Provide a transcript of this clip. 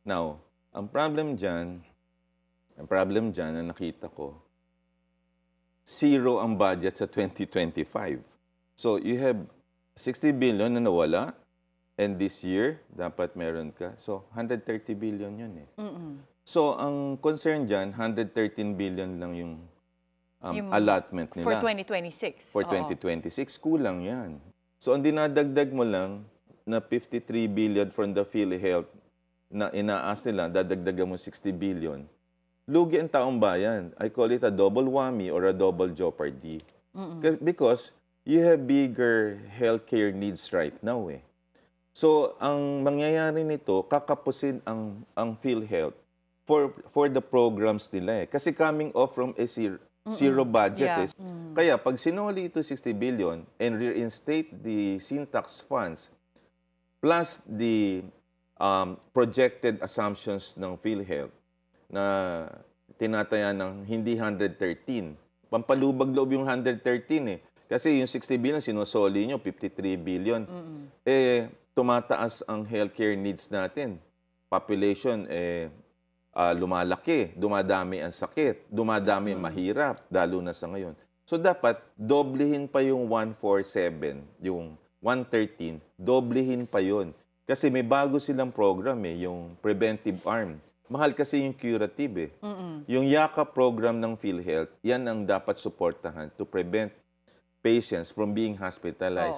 Now, ang problem dyan na nakita ko, zero ang budget sa 2025. So, you have 60 billion na nawala, and this year, dapat meron ka. So, 130 billion yun eh. So, ang concern dyan, 113 billion lang yung allotment nila. For 2026. For 2026, kulang yan. So, ang dinadagdag mo lang na 53 billion from the PhilHealth na inaas nila, dadagdagan mo 60 billion. Lugi ang taong bayan. I call it a double whammy or a double jeopardy. Because you have bigger healthcare needs right now eh. So, ang mangyayari nito, kakapusin ang PhilHealth for the programs nila eh. Kasi coming off from a zero budget eh. Kaya pag sinuli ito 60 billion and reinstate the sin tax funds plus the projected assumptions ng PhilHealth na tinataya ng hindi 113. Pampalubag-loob yung 113 eh. Kasi yung 60 billion, sinusoli nyo, 53 billion. Eh, tumataas ang healthcare needs natin. Population, lumalaki, dumadami ang sakit, dumadami ang mahirap, lalo na sa ngayon. So dapat, doblehin pa yung 147, yung 113, doblehin pa yun. Kasi may bago silang program eh, yung preventive arm. Mahal kasi yung curative eh. Yung YAKA program ng PhilHealth, yan ang dapat suportahan to prevent patients from being hospitalized.